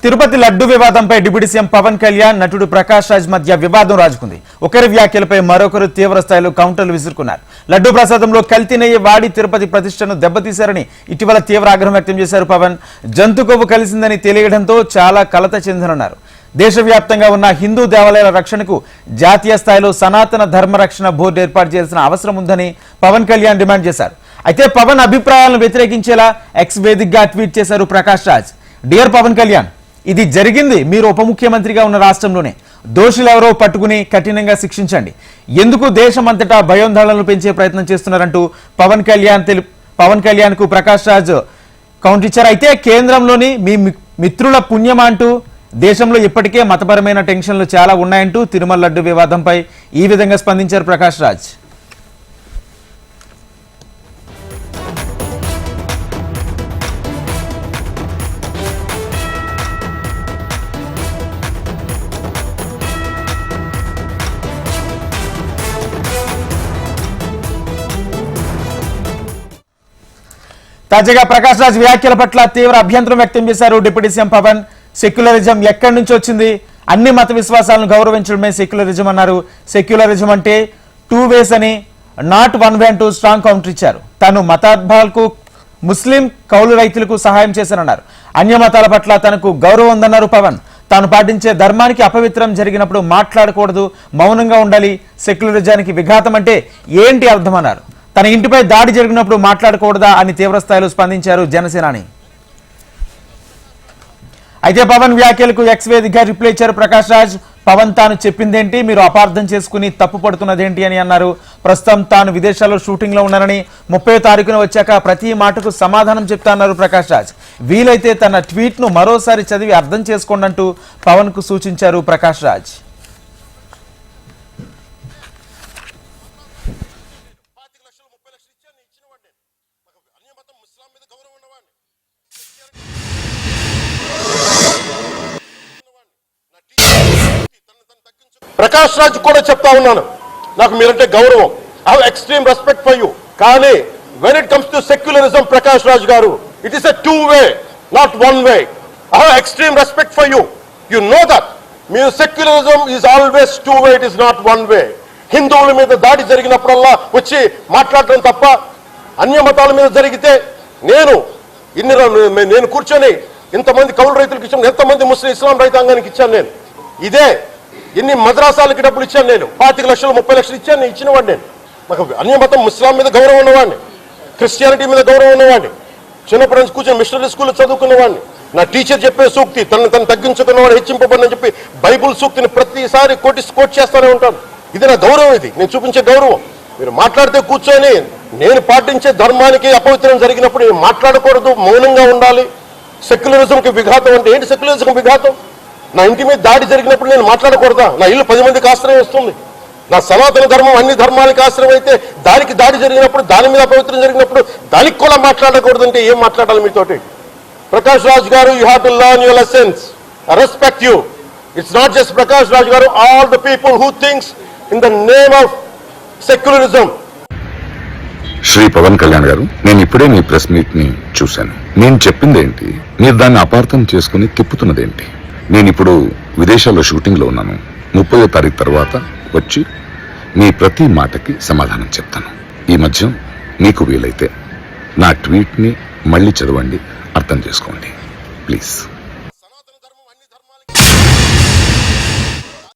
తిరుపతి లడ్డు వివాదంపై deputy CM Pawan Kalyan నటుడు ప్రకాష్ రాజ్ మధ్య వివాదం రాజుకుంది. ఒకరి వ్యాఖ్యలపై మరొకరు తీవ్ర స్థాయిలో కౌంటర్లు విసురుకున్నారు. లడ్డు ప్రసాదంలో కల్తీ నెయ్యి వాడి తిరుపతి ప్రతిష్టను దెబ్బతీశారని ఇటీవల తీవ్ర ఆగ్రహం వ్యక్తం చేశారు పవన్. జంతు కొవ్వు కలిసిందని తెలియడంతో చాలా కలత చెందనున్నారు. దేశవ్యాప్తంగా ఉన్న హిందూ దేవాలయాల రక్షణకు జాతీయ స్థాయిలో సనాతన ధర్మ రక్షణ బోర్డు ఏర్పాటు చేయాల్సిన అవసరం ఉందని పవన్ కళ్యాణ్ డిమాండ్ చేశారు. అయితే పవన్ అభిప్రాయాలను వ్యతిరేకించేలా ఎక్స్ వేదికగా ట్వీట్ చేశారు ప్రకాష్ రాజ్. డియర్ పవన్ కళ్యాణ్, ఇది జరిగింది మీరు ఉప ముఖ్యమంత్రిగా ఉన్న రాష్ట్రంలోనే. దోషులెవరో పట్టుకుని కఠినంగా శిక్షించండి. ఎందుకు దేశమంతటా భయోందోళనలు పెంచే ప్రయత్నం చేస్తున్నారంటూ పవన్ కళ్యాణ్ కు ప్రకాష్ రాజ్ కౌంటర్ ఇచ్చారు. అయితే కేంద్రంలోని మీ మిత్రుల పుణ్యమా అంటూ దేశంలో ఇప్పటికే మతపరమైన టెన్షన్లు చాలా ఉన్నాయంటూ తిరుమల లడ్డు వివాదంపై ఈ విధంగా స్పందించారు ప్రకాష్ రాజ్. తాజాగా ప్రకాష్ రాజ్ వ్యాఖ్యల పట్ల తీవ్ర అభ్యంతరం వ్యక్తం చేశారు డిప్యూటీ సీఎం పవన్. సెక్యులరిజం ఎక్కడి నుంచి వచ్చింది? అన్ని మత విశ్వాసాలను గౌరవించడమే సెక్యులరిజం అన్నారు. సెక్యులరిజం అంటే 2 ways అని, నాట్ 1 way అంటూ స్ట్రాంగ్ కౌంటర్ ఇచ్చారు. తాను మతాత్మాలకు, ముస్లిం కౌలు రైతులకు సహాయం చేశానన్నారు. అన్య మతాల పట్ల తనకు గౌరవం ఉందన్నారు పవన్. తాను పాటించే ధర్మానికి అపవిత్రం జరిగినప్పుడు మాట్లాడకూడదు, మౌనంగా ఉండాలి. సెక్యులరిజానికి విఘాతం అంటే ఏంటి అర్థమన్నారు. తన ఇంటిపై దాడి జరిగినప్పుడు మాట్లాడకూడదా అని తీవ్రస్థాయిలో స్పందించారు జనసేనాని. అయితే పవన్ వ్యాఖ్యలకు ఎక్స్ వేదికగా రిప్లై ఇచ్చారు ప్రకాష్ రాజ్. పవన్ తాను చెప్పిందేంటి, మీరు అపార్థం చేసుకుని తప్పు పడుతున్నదేంటి అని అన్నారు. ప్రస్తుతం తాను విదేశాల్లో షూటింగ్ లో ఉన్నారని, 30వ తారీఖున వచ్చాక ప్రతి మాటకు సమాధానం చెప్తా అన్నారు ప్రకాష్ రాజ్. వీలైతే తన ట్వీట్ ను మరోసారి చదివి అర్థం చేసుకోండి అంటూ పవన్ కు సూచించారు ప్రకాష్ రాజ్. ప్రకాష్ రాజ్ కూడా చెప్తా ఉన్నాను, నాకు మీరంటే గౌరవం. I have extreme respect for you. కానీ when it comes to secularism Prakash Raj గారు, it is a 2 way, not 1 way. I have extreme respect for you. You know that. మీ secularism is always 2 way, it is not 1 way. హిందువుల మీద దాడి జరిగినప్పుడల్లా వచ్చి మాట్లాడటం తప్ప, అన్య మతాల మీద జరిగితే నేను కూర్చొని ఇంతమంది కౌలు రైతులకు ఇచ్చాను, ఎంతమంది ముస్లిం ఇస్లాం రైతాంగానికి ఇచ్చాను. నేను ఇదే ఎన్ని మద్రాసాలకి డబ్బులు ఇచ్చాను. నేను 25 లక్షలు 30 లక్షలు ఇచ్చాను. నేను ఇచ్చినవాడిని. నేను నాకు అన్య మతం ఇస్లాం మీద గౌరవం ఉన్నవాడిని, క్రిస్టియానిటీ మీద గౌరవం ఉన్నవాడిని, చిన్నప్పటి నుంచి కూర్చొని మిషనరీ స్కూల్లో చదువుకున్నవాడిని. నా టీచర్ చెప్పే సూక్తి, తను తగ్గించుకున్నవాడు హెచ్చింపబడిని చెప్పి బైబుల్ సూక్తిని ప్రతిసారి కోట్ చేస్తూనే ఉంటాను. ఇది నా గౌరవం, ఇది నేను చూపించే గౌరవం. మీరు మాట్లాడితే కూర్చొని నేను పాటించే ధర్మానికి అపవిత్రం జరిగినప్పుడు నేను మాట్లాడకూడదు, మౌనంగా ఉండాలి. సెక్యులరిజంకి విఘాతం అంటే ఏంటి? సెక్యులరిజంకి విఘాతం నా ఇంటి మీద దాడి జరిగినప్పుడు నేను మాట్లాడకూడదా? నా ఇల్లు 10 మందికి ఆశ్రయం ఇస్తుంది. నా సనాతన ధర్మం అన్ని ధర్మాలకి ఆశ్రయం అయితే దానికి దాడి జరిగినప్పుడు, దాని మీద అపవిత్రం జరిగినప్పుడు దానికి కూడా మాట్లాడకూడదు అంటే ఏం మాట్లాడాలి మీతోటి? ప్రకాష్ రాజ్ గారు, you have to learn your lessons. I respect you. It's not just Prakash Raj గారు, all the people who thinks in the name of secularism. Shri Pawan Kalyan గారు, నేను ఇప్పుడే మీ ప్రెస్ మీట్ ని చూశాను. నేను చెప్పింది ఏంటి, మీరు దాన్ని అపార్థం చేసుకుని తిప్పుతున్నదేంటి? నేను ఇప్పుడు విదేశాల్లో షూటింగ్ లో ఉన్నాను. 30వ తారీఖు తర్వాత వచ్చి మీ ప్రతి మాటకి సమాధానం చెప్తాను. ఈ మధ్య మీకు వీలైతే నా ట్వీట్ ని మళ్ళీ చదవండి, అర్థం చేసుకోండి ప్లీజ్.